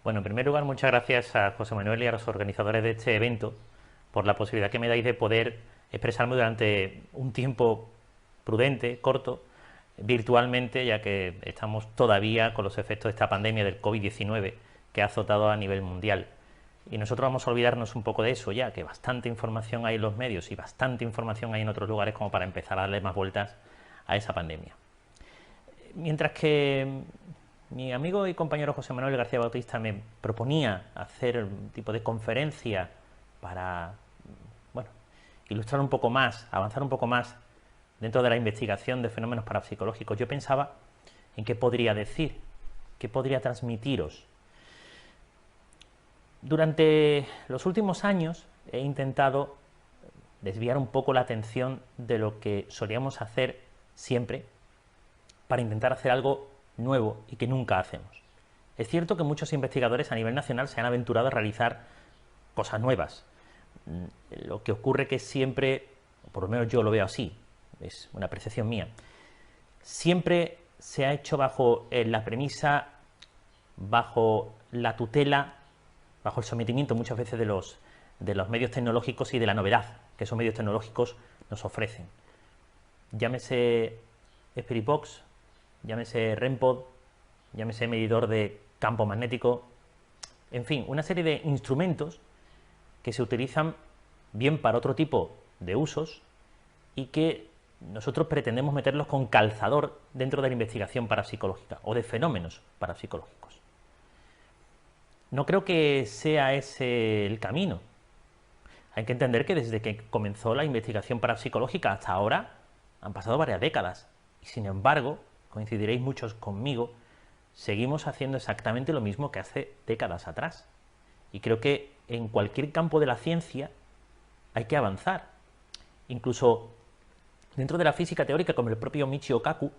Bueno, en primer lugar, muchas gracias a José Manuel y a los organizadores de este evento por la posibilidad que me dais de poder expresarme durante un tiempo prudente, corto, virtualmente, ya que estamos todavía con los efectos de esta pandemia del COVID-19 que ha azotado a nivel mundial. Y nosotros vamos a olvidarnos un poco de eso ya, que bastante información hay en los medios y bastante información hay en otros lugares como para empezar a darle más vueltas a esa pandemia. Mientras que mi amigo y compañero José Manuel García Bautista me proponía hacer un tipo de conferencia para, bueno, ilustrar un poco más, avanzar un poco más dentro de la investigación de fenómenos parapsicológicos, yo pensaba en qué podría decir, qué podría transmitiros. Durante los últimos años he intentado desviar un poco la atención de lo que solíamos hacer siempre para intentar hacer algo nuevo y que nunca hacemos. Es cierto que muchos investigadores a nivel nacional se han aventurado a realizar cosas nuevas. Lo que ocurre que siempre, o por lo menos yo lo veo así, es una percepción mía, siempre se ha hecho bajo la premisa, bajo la tutela, bajo el sometimiento muchas veces de los medios tecnológicos y de la novedad que esos medios tecnológicos nos ofrecen. Llámese Spirit Box, llámese REM-Pod, llámese medidor de campo magnético, en fin, una serie de instrumentos que se utilizan bien para otro tipo de usos y que nosotros pretendemos meterlos con calzador dentro de la investigación parapsicológica o de fenómenos parapsicológicos. No creo que sea ese el camino. Hay que entender que desde que comenzó la investigación parapsicológica hasta ahora han pasado varias décadas y sin embargo, coincidiréis muchos conmigo, seguimos haciendo exactamente lo mismo que hace décadas atrás. Y creo que en cualquier campo de la ciencia hay que avanzar. Incluso dentro de la física teórica, como el propio Michio Kaku,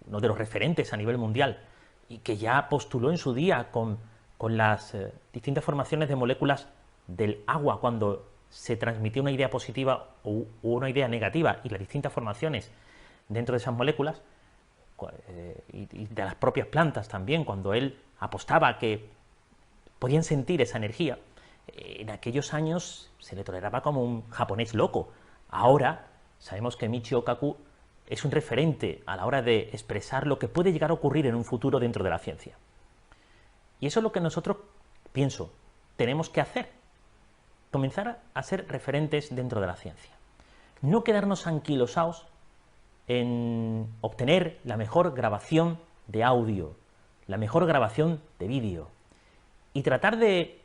uno de los referentes a nivel mundial, y que ya postuló en su día con las distintas formaciones de moléculas del agua cuando se transmitía una idea positiva o una idea negativa y las distintas formaciones dentro de esas moléculas, y de las propias plantas también, cuando él apostaba a que podían sentir esa energía, en aquellos años se le toleraba como un japonés loco. Ahora sabemos que Michio Kaku es un referente a la hora de expresar lo que puede llegar a ocurrir en un futuro dentro de la ciencia. Y eso es lo que nosotros, pienso, tenemos que hacer. Comenzar a ser referentes dentro de la ciencia. No quedarnos anquilosados en obtener la mejor grabación de audio, la mejor grabación de vídeo y tratar de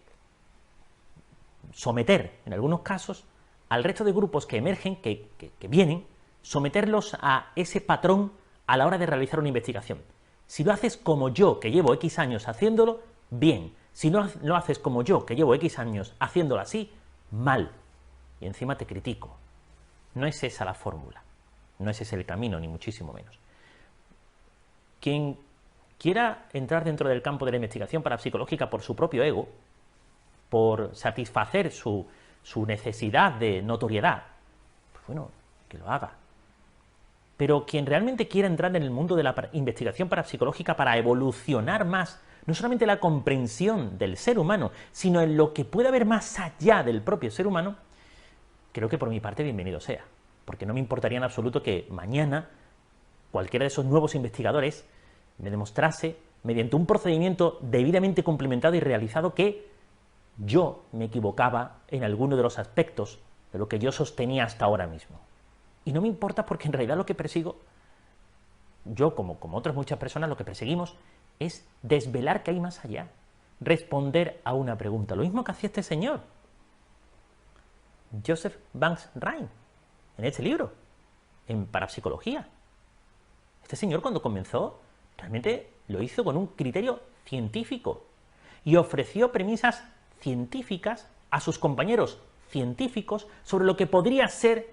someter, en algunos casos, al resto de grupos que emergen, que vienen, someterlos a ese patrón a la hora de realizar una investigación. Si lo haces como yo, que llevo X años haciéndolo, bien. Si no lo haces como yo, que llevo X años haciéndolo así, mal. Y encima te critico. No es esa la fórmula. No es ese el camino, ni muchísimo menos. Quien quiera entrar dentro del campo de la investigación parapsicológica por su propio ego, por satisfacer su necesidad de notoriedad, pues bueno, que lo haga. Pero quien realmente quiera entrar en el mundo de la investigación parapsicológica para evolucionar más, no solamente la comprensión del ser humano, sino en lo que puede haber más allá del propio ser humano, creo que por mi parte bienvenido sea. Porque no me importaría en absoluto que mañana cualquiera de esos nuevos investigadores me demostrase, mediante un procedimiento debidamente complementado y realizado, que yo me equivocaba en alguno de los aspectos de lo que yo sostenía hasta ahora mismo. Y no me importa porque en realidad lo que persigo, yo como otras muchas personas, lo que perseguimos es desvelar qué hay más allá, responder a una pregunta. Lo mismo que hacía este señor, Joseph Banks Rhine, en este libro, en Parapsicología. Este señor cuando comenzó, realmente lo hizo con un criterio científico y ofreció premisas científicas a sus compañeros científicos sobre lo que podría ser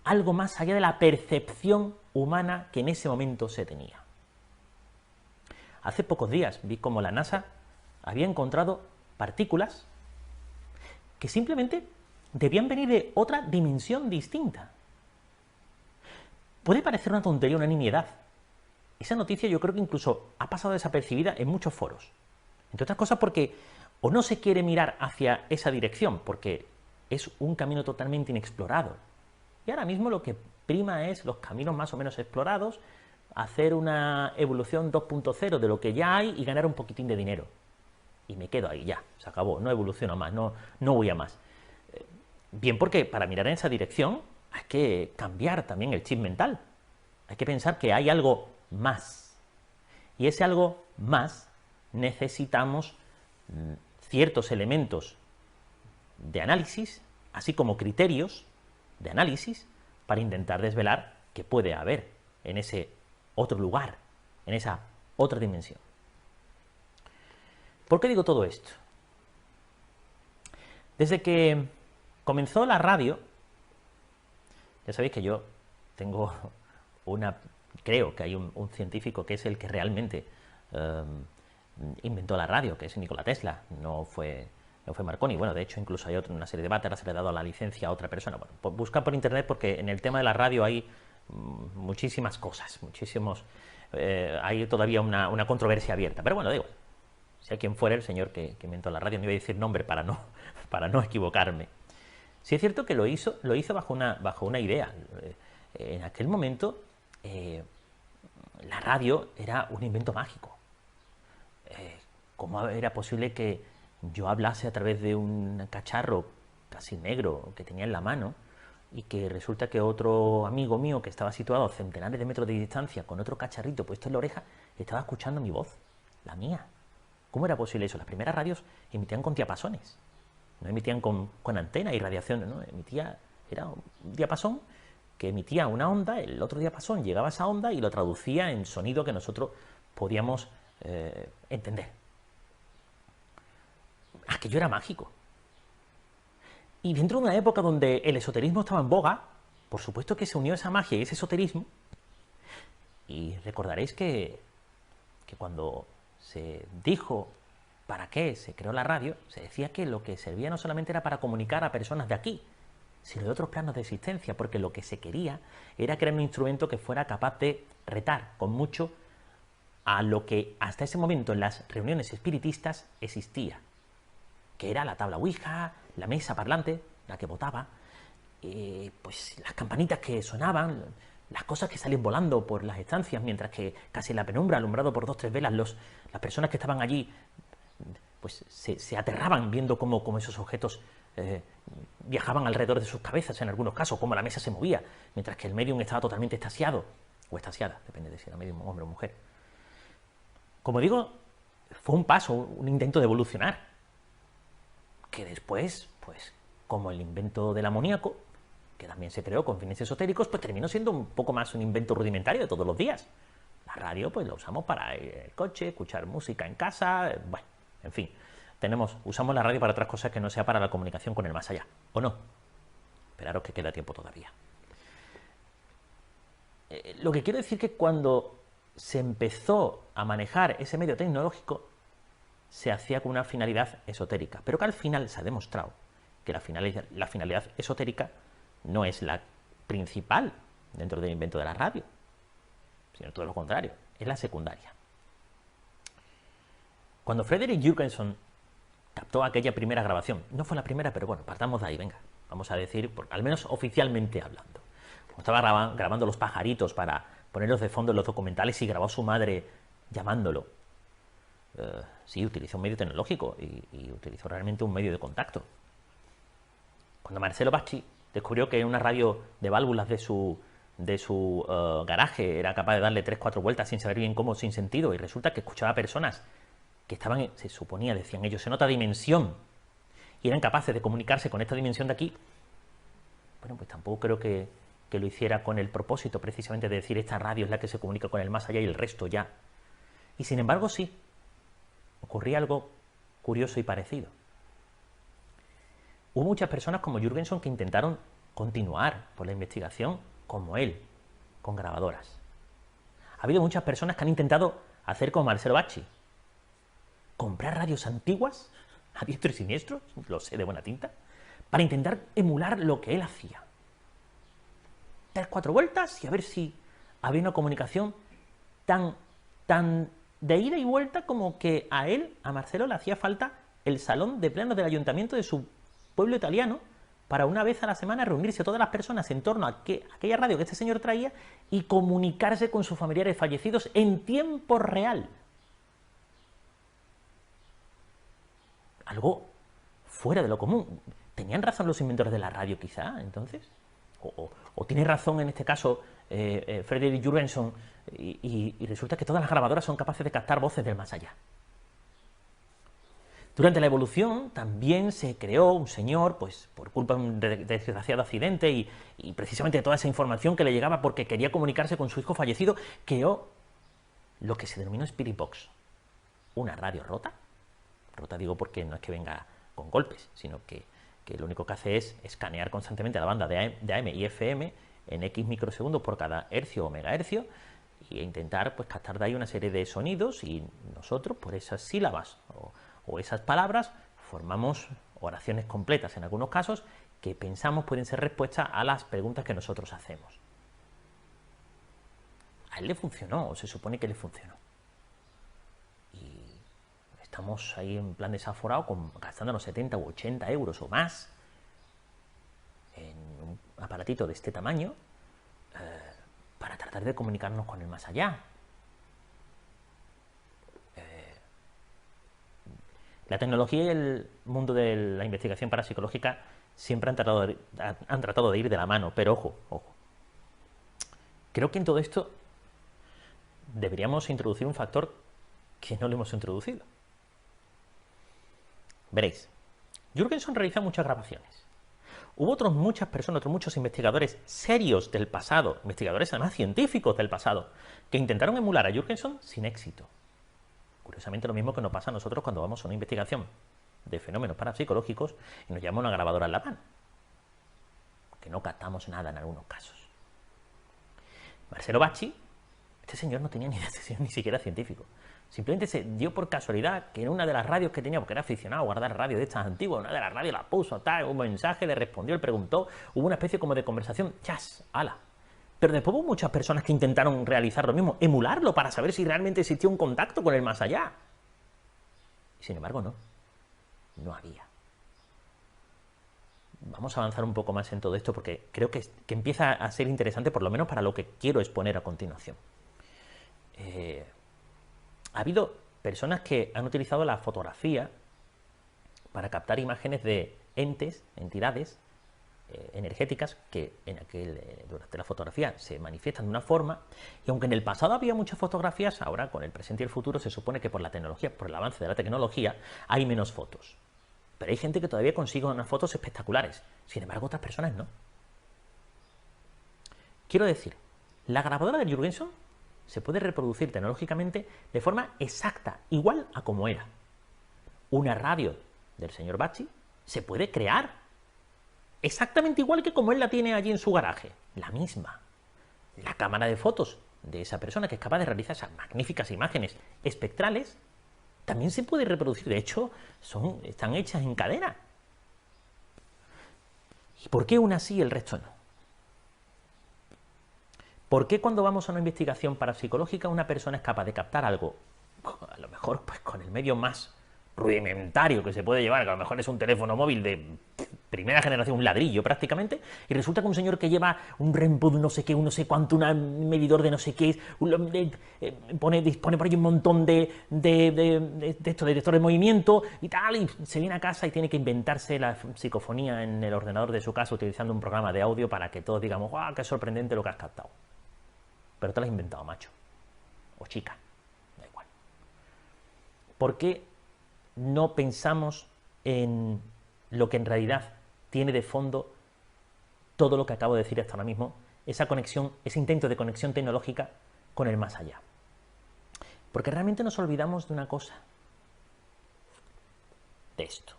algo más allá de la percepción humana que en ese momento se tenía. Hace pocos días vi cómo la NASA había encontrado partículas que simplemente debían venir de otra dimensión distinta. Puede parecer una tontería, una nimiedad. Esa noticia yo creo que incluso ha pasado desapercibida en muchos foros. Entre otras cosas porque o no se quiere mirar hacia esa dirección, porque es un camino totalmente inexplorado. Y ahora mismo lo que prima es los caminos más o menos explorados, hacer una evolución 2.0 de lo que ya hay y ganar un poquitín de dinero. Y me quedo ahí, ya, se acabó, no evoluciono más, no voy a más. Bien, porque para mirar en esa dirección hay que cambiar también el chip mental. Hay que pensar que hay algo más. Y ese algo más necesitamos ciertos elementos de análisis, así como criterios de análisis, para intentar desvelar qué puede haber en ese otro lugar, en esa otra dimensión. ¿Por qué digo todo esto? Desde que comenzó la radio, ya sabéis que yo tengo creo que hay un científico que es el que realmente inventó la radio, que es Nikola Tesla, no fue Marconi. Bueno, de hecho, incluso hay una serie de debates, ahora se le ha dado la licencia a otra persona. Bueno, buscad por internet porque en el tema de la radio hay muchísimas cosas, hay todavía una controversia abierta. Pero bueno, da igual. Sea quien fuera el señor que inventó la radio, no iba a decir nombre para no equivocarme. Sí es cierto que lo hizo bajo una idea. En aquel momento, la radio era un invento mágico. ¿Cómo era posible que yo hablase a través de un cacharro casi negro que tenía en la mano y que resulta que otro amigo mío que estaba situado a centenares de metros de distancia con otro cacharrito puesto en la oreja estaba escuchando mi voz, la mía? ¿Cómo era posible eso? Las primeras radios emitían con diapasones, no emitían con antena y radiación, ¿no? Era un diapasón que emitía una onda, el otro diapasón llegaba a esa onda y lo traducía en sonido que nosotros podíamos entender. Aquello era mágico. Y dentro de una época donde el esoterismo estaba en boga, por supuesto que se unió esa magia y ese esoterismo. Y recordaréis que cuando se dijo para qué se creó la radio, se decía que lo que servía no solamente era para comunicar a personas de aquí, sino de otros planos de existencia, porque lo que se quería era crear un instrumento que fuera capaz de retar con mucho a lo que hasta ese momento en las reuniones espiritistas existía, que era la tabla Ouija, la mesa parlante, la que botaba, pues las campanitas que sonaban, las cosas que salían volando por las estancias, mientras que casi en la penumbra, alumbrado por 2 o 3 velas, las personas que estaban allí pues se aterraban viendo cómo esos objetos viajaban alrededor de sus cabezas en algunos casos, cómo la mesa se movía, mientras que el medium estaba totalmente extasiado, o extasiada, depende de si era medium, hombre o mujer. Como digo, fue un paso, un intento de evolucionar, que después, pues, como el invento del amoníaco, que también se creó con fines esotéricos, pues terminó siendo un poco más un invento rudimentario de todos los días. La radio, pues, la usamos para ir en el coche, escuchar música en casa, bueno, en fin. Usamos la radio para otras cosas que no sea para la comunicación con el más allá, ¿o no? Esperaros que queda tiempo todavía. Lo que quiero decir es que cuando se empezó a manejar ese medio tecnológico, se hacía con una finalidad esotérica, pero que al final se ha demostrado que la finalidad esotérica no es la principal dentro del invento de la radio, sino todo lo contrario, es la secundaria. Cuando Frederick Jurgenson captó aquella primera grabación, no fue la primera, pero bueno, partamos de ahí, venga, vamos a decir, al menos oficialmente hablando. Como estaba grabando los pajaritos para ponerlos de fondo en los documentales y grabó a su madre llamándolo, sí, utilizó un medio tecnológico y utilizó realmente un medio de contacto. Cuando Marcelo Bacci descubrió que una radio de válvulas de su garaje era capaz de darle 3-4 vueltas sin saber bien cómo, sin sentido, y resulta que escuchaba a personas que estaban, se suponía, decían ellos, en otra dimensión, y eran capaces de comunicarse con esta dimensión de aquí, bueno, pues tampoco creo que lo hiciera con el propósito precisamente de decir esta radio es la que se comunica con el más allá y el resto ya. Y sin embargo sí, ocurría algo curioso y parecido. Hubo muchas personas como Jurgenson que intentaron continuar por la investigación como él, con grabadoras. Ha habido muchas personas que han intentado hacer como Marcelo Bacci, comprar radios antiguas, a diestro y siniestro, lo sé de buena tinta, para intentar emular lo que él hacía. 3-4 vueltas y a ver si había una comunicación tan de ida y vuelta como que a él, a Marcelo, le hacía falta el salón de plenos del ayuntamiento de su pueblo italiano para una vez a la semana reunirse todas las personas en torno a aquella radio que este señor traía y comunicarse con sus familiares fallecidos en tiempo real. Algo fuera de lo común. ¿Tenían razón los inventores de la radio quizá, entonces? ¿O tiene razón en este caso Frederick Jurgenson y resulta que todas las grabadoras son capaces de captar voces del más allá? Durante la evolución también se creó un señor, pues por culpa de un desgraciado accidente y precisamente de toda esa información que le llegaba porque quería comunicarse con su hijo fallecido, creó lo que se denominó Spirit Box. Una radio rota. Rota digo porque no es que venga con golpes, sino que lo único que hace es escanear constantemente la banda de AM y FM en X microsegundos por cada hercio o megahercio e intentar pues captar de ahí una serie de sonidos y nosotros por esas sílabas o esas palabras formamos oraciones completas en algunos casos que pensamos pueden ser respuestas a las preguntas que nosotros hacemos. A él le funcionó, o se supone que le funcionó. Y estamos ahí en plan desaforado gastándonos 70 u 80 euros o más en un aparatito de este tamaño para tratar de comunicarnos con el más allá. La tecnología y el mundo de la investigación parapsicológica siempre han tratado de ir de la mano, pero ojo, ojo. Creo que en todo esto deberíamos introducir un factor que no le hemos introducido. Veréis, Jurgenson realiza muchas grabaciones. Hubo muchas personas, otros muchos investigadores serios del pasado, investigadores además científicos del pasado, que intentaron emular a Jurgenson sin éxito. Curiosamente lo mismo que nos pasa a nosotros cuando vamos a una investigación de fenómenos parapsicológicos y nos llama una grabadora en la mano, que no captamos nada en algunos casos. Marcelo Bacci, este señor no tenía ni siquiera científico. Simplemente se dio por casualidad que en una de las radios que tenía, porque era aficionado a guardar radio de estas antiguas, una de las radios la puso, tal, un mensaje, le respondió, le preguntó, hubo una especie como de conversación, ¡chas! ¡Hala! Pero después hubo muchas personas que intentaron realizar lo mismo, emularlo para saber si realmente existía un contacto con el más allá. Y sin embargo, no había. Vamos a avanzar un poco más en todo esto porque creo que empieza a ser interesante, por lo menos para lo que quiero exponer a continuación. Ha habido personas que han utilizado la fotografía para captar imágenes de entes, entidades energéticas que durante la fotografía se manifiestan de una forma, y aunque en el pasado había muchas fotografías, ahora con el presente y el futuro se supone que por la tecnología, por el avance de la tecnología, hay menos fotos. Pero hay gente que todavía consigue unas fotos espectaculares, sin embargo otras personas no. Quiero decir, la grabadora de Jurgenson se puede reproducir tecnológicamente de forma exacta, igual a como era. Una radio del señor Bacci se puede crear exactamente igual que como él la tiene allí en su garaje, la misma. La cámara de fotos de esa persona que es capaz de realizar esas magníficas imágenes espectrales también se puede reproducir, de hecho están hechas en cadena. ¿Y por qué una sí y el resto no? ¿Por qué cuando vamos a una investigación parapsicológica una persona es capaz de captar algo, a lo mejor pues con el medio más rudimentario que se puede llevar, que a lo mejor es un teléfono móvil de primera generación, un ladrillo prácticamente, y resulta que un señor que lleva un REMPO de no sé qué, un no sé cuánto, un medidor de no sé qué, dispone por ahí un montón de detectores de movimiento y tal, y se viene a casa y tiene que inventarse la psicofonía en el ordenador de su casa utilizando un programa de audio para que todos digamos, ¡guau, qué sorprendente lo que has captado! Pero te lo has inventado, macho. O chica. Da igual. ¿Por qué no pensamos en lo que en realidad tiene de fondo todo lo que acabo de decir hasta ahora mismo? Esa conexión, ese intento de conexión tecnológica con el más allá. Porque realmente nos olvidamos de una cosa. De esto.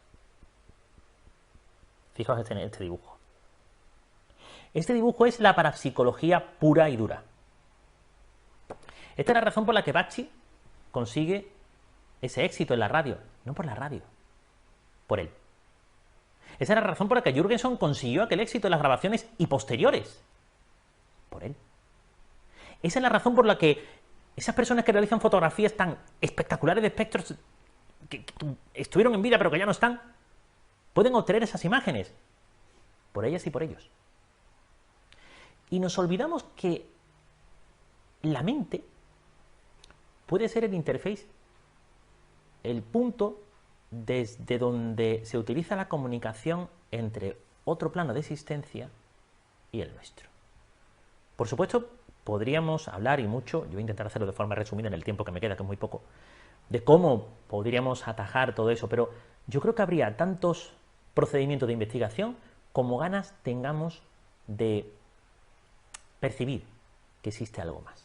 Fijaos en este dibujo. Este dibujo es la parapsicología pura y dura. Esta es la razón por la que Bacci consigue ese éxito en la radio. No por la radio, por él. Esa es la razón por la que Jurgenson consiguió aquel éxito en las grabaciones y posteriores. Por él. Esa es la razón por la que Esas personas que realizan fotografías tan espectaculares de espectros que estuvieron en vida pero que ya no están, pueden obtener esas imágenes por ellas y por ellos. Y nos olvidamos que la mente puede ser el interface, el punto desde donde se utiliza la comunicación entre otro plano de existencia y el nuestro. Por supuesto, podríamos hablar y mucho, yo voy a intentar hacerlo de forma resumida en el tiempo que me queda, que es muy poco, de cómo podríamos atajar todo eso, pero yo creo que habría tantos procedimientos de investigación como ganas tengamos de percibir que existe algo más.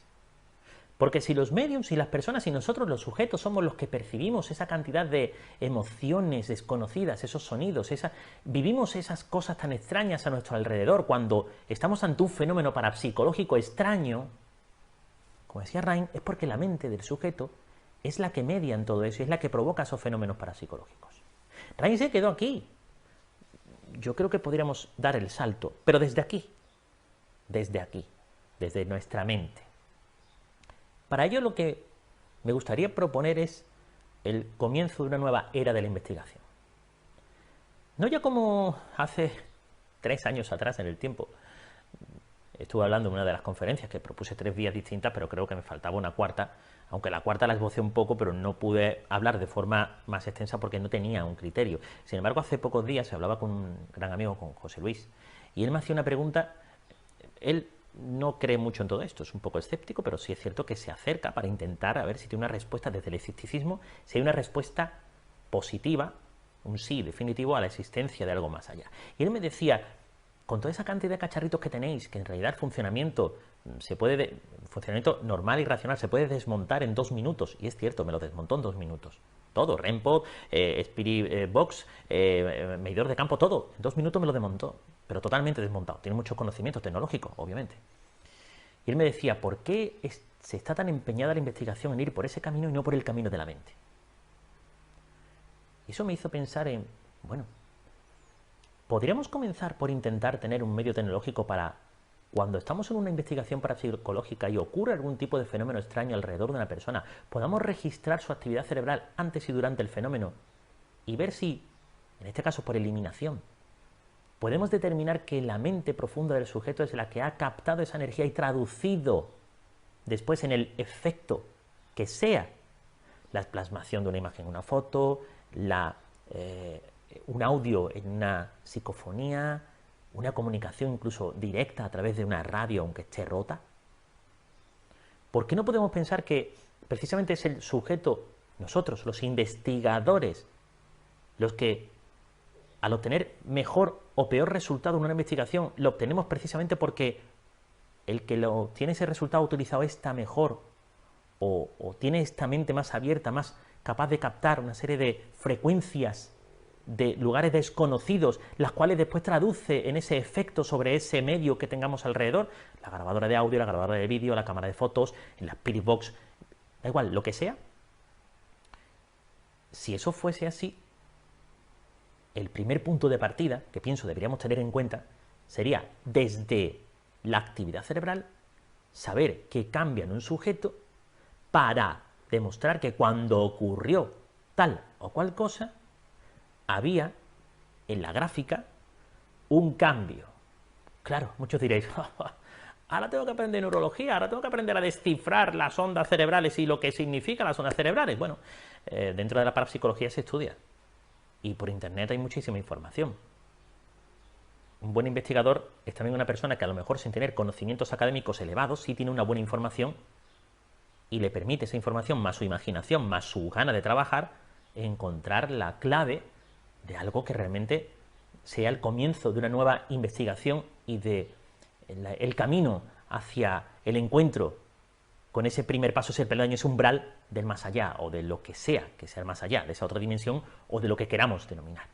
Porque si los mediums y las personas y nosotros los sujetos somos los que percibimos esa cantidad de emociones desconocidas, esos sonidos, vivimos esas cosas tan extrañas a nuestro alrededor, cuando estamos ante un fenómeno parapsicológico extraño, como decía Rain, es porque la mente del sujeto es la que media en todo eso y es la que provoca esos fenómenos parapsicológicos. Rain se quedó aquí. Yo creo que podríamos dar el salto, pero desde aquí, desde nuestra mente. Para ello lo que me gustaría proponer es el comienzo de una nueva era de la investigación. No ya como hace 3 años atrás en el tiempo. Estuve hablando en una de las conferencias que propuse 3 vías distintas, pero creo que me faltaba una cuarta, aunque la cuarta la esbocé un poco, pero no pude hablar de forma más extensa porque no tenía un criterio. Sin embargo, hace pocos días se hablaba con un gran amigo, con José Luis, y él me hacía una pregunta. Él no cree mucho en todo esto, es un poco escéptico, pero sí es cierto que se acerca para intentar a ver si tiene una respuesta desde el escepticismo, si hay una respuesta positiva, un sí definitivo a la existencia de algo más allá. Y él me decía, con toda esa cantidad de cacharritos que tenéis, que en realidad el funcionamiento normal y racional se puede desmontar en 2 minutos, y es cierto, me lo desmontó en 2 minutos. Todo, REM-pod, Spirit Box, medidor de campo, todo. En 2 minutos me lo desmontó, pero totalmente desmontado. Tiene muchos conocimientos tecnológicos, obviamente. Y él me decía, ¿por qué se está tan empeñada la investigación en ir por ese camino y no por el camino de la mente? Y eso me hizo pensar en, bueno, ¿podríamos comenzar por intentar tener un medio tecnológico para, cuando estamos en una investigación parapsicológica y ocurre algún tipo de fenómeno extraño alrededor de una persona, podamos registrar su actividad cerebral antes y durante el fenómeno y ver si, en este caso por eliminación, podemos determinar que la mente profunda del sujeto es la que ha captado esa energía y traducido después en el efecto que sea la plasmación de una imagen en una foto, un audio en una psicofonía, una comunicación incluso directa a través de una radio aunque esté rota? ¿Por qué no podemos pensar que precisamente es el sujeto, nosotros, los investigadores, los que al obtener mejor o peor resultado en una investigación lo obtenemos precisamente porque el que tiene ese resultado ha utilizado esta mejor o tiene esta mente más abierta, más capaz de captar una serie de frecuencias de lugares desconocidos, las cuales después traduce en ese efecto sobre ese medio que tengamos alrededor, la grabadora de audio, la grabadora de vídeo, la cámara de fotos, en la Spirit Box, da igual, lo que sea? Si eso fuese así, el primer punto de partida que pienso deberíamos tener en cuenta sería, desde la actividad cerebral, saber qué cambia en un sujeto para demostrar que cuando ocurrió tal o cual cosa, había en la gráfica un cambio. Claro, muchos diréis, ahora tengo que aprender neurología, ahora tengo que aprender a descifrar las ondas cerebrales y lo que significan las ondas cerebrales. Bueno, dentro de la parapsicología se estudia y por internet hay muchísima información. Un buen investigador es también una persona que a lo mejor sin tener conocimientos académicos elevados sí tiene una buena información y le permite esa información más su imaginación, más su gana de trabajar, encontrar la clave de algo que realmente sea el comienzo de una nueva investigación y de el camino hacia el encuentro con ese primer paso, ese peldaño, ese umbral del más allá o de lo que sea el más allá, de esa otra dimensión o de lo que queramos denominar.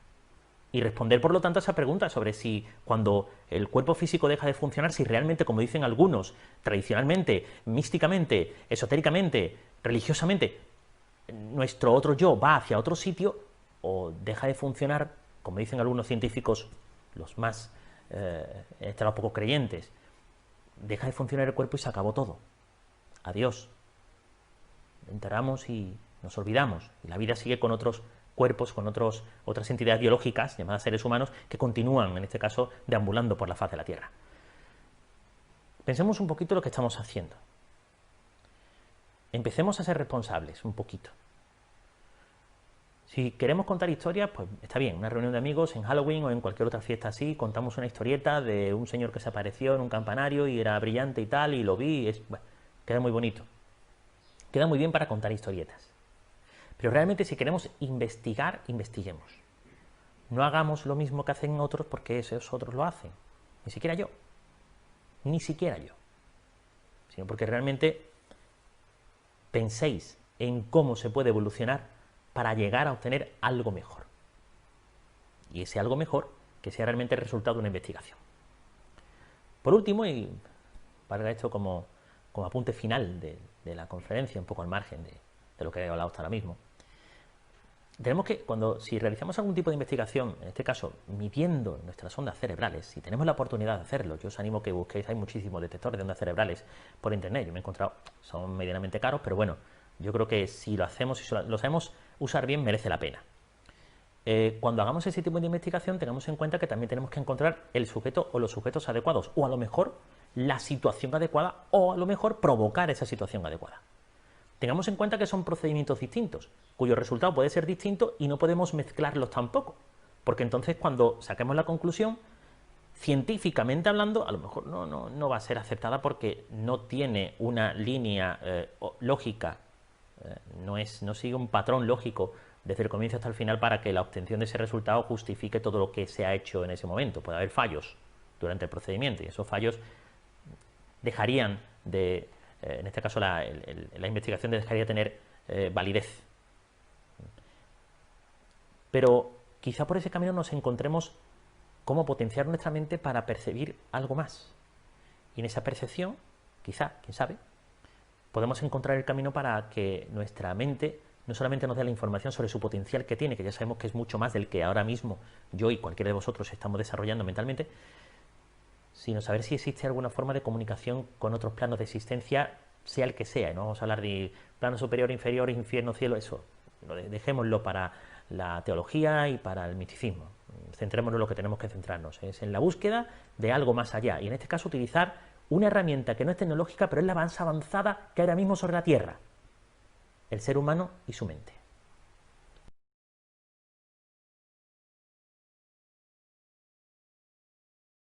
Y responder, por lo tanto, a esa pregunta sobre si cuando el cuerpo físico deja de funcionar, si realmente, como dicen algunos, tradicionalmente, místicamente, esotéricamente, religiosamente, nuestro otro yo va hacia otro sitio o deja de funcionar, como dicen algunos científicos, los más, los poco creyentes, deja de funcionar el cuerpo y se acabó todo. Adiós. enterramos y nos olvidamos. Y la vida sigue con otros cuerpos, con otras entidades biológicas, llamadas seres humanos, que continúan, en este caso, deambulando por la faz de la Tierra. Pensemos un poquito lo que estamos haciendo. Empecemos a ser responsables, un poquito. Si queremos contar historias, pues está bien, una reunión de amigos en Halloween o en cualquier otra fiesta así, contamos una historieta de un señor que se apareció en un campanario y era brillante y tal, y lo vi, bueno, queda muy bonito. Queda muy bien para contar historietas. Pero realmente si queremos investigar, investiguemos. No hagamos lo mismo que hacen otros porque esos otros lo hacen. Ni siquiera yo. Ni siquiera yo. Sino porque realmente penséis en cómo se puede evolucionar para llegar a obtener algo mejor. Y ese algo mejor que sea realmente el resultado de una investigación. Por último, y para esto como apunte final de la conferencia, un poco al margen de lo que he hablado hasta ahora mismo, tenemos que, si realizamos algún tipo de investigación, en este caso midiendo nuestras ondas cerebrales, si tenemos la oportunidad de hacerlo, yo os animo a que busquéis, hay muchísimos detectores de ondas cerebrales por internet, yo me he encontrado, son medianamente caros, pero bueno, yo creo que si lo hacemos, si lo sabemos usar bien, merece la pena. Cuando hagamos ese tipo de investigación, tengamos en cuenta que también tenemos que encontrar el sujeto o los sujetos adecuados, o a lo mejor la situación adecuada, o a lo mejor provocar esa situación adecuada. Tengamos en cuenta que son procedimientos distintos, cuyo resultado puede ser distinto y no podemos mezclarlos tampoco, porque entonces cuando saquemos la conclusión, científicamente hablando, a lo mejor no va a ser aceptada porque no tiene una línea lógica, no sigue un patrón lógico desde el comienzo hasta el final para que la obtención de ese resultado justifique todo lo que se ha hecho en ese momento. Puede haber fallos durante el procedimiento y esos fallos dejarían de, en este caso la investigación dejaría de tener validez. Pero quizá por ese camino nos encontremos cómo potenciar nuestra mente para percibir algo más. Y en esa percepción, quizá, quién sabe, podemos encontrar el camino para que nuestra mente no solamente nos dé la información sobre su potencial que tiene, que ya sabemos que es mucho más del que ahora mismo yo y cualquiera de vosotros estamos desarrollando mentalmente, sino saber si existe alguna forma de comunicación con otros planos de existencia, sea el que sea. No vamos a hablar de plano superior, inferior, infierno, cielo, eso. Dejémoslo para la teología y para el misticismo. Centrémonos en lo que tenemos que centrarnos, es en la búsqueda de algo más allá. Y en este caso utilizar una herramienta que no es tecnológica, pero es la más avanzada que hay ahora mismo sobre la Tierra. El ser humano y su mente.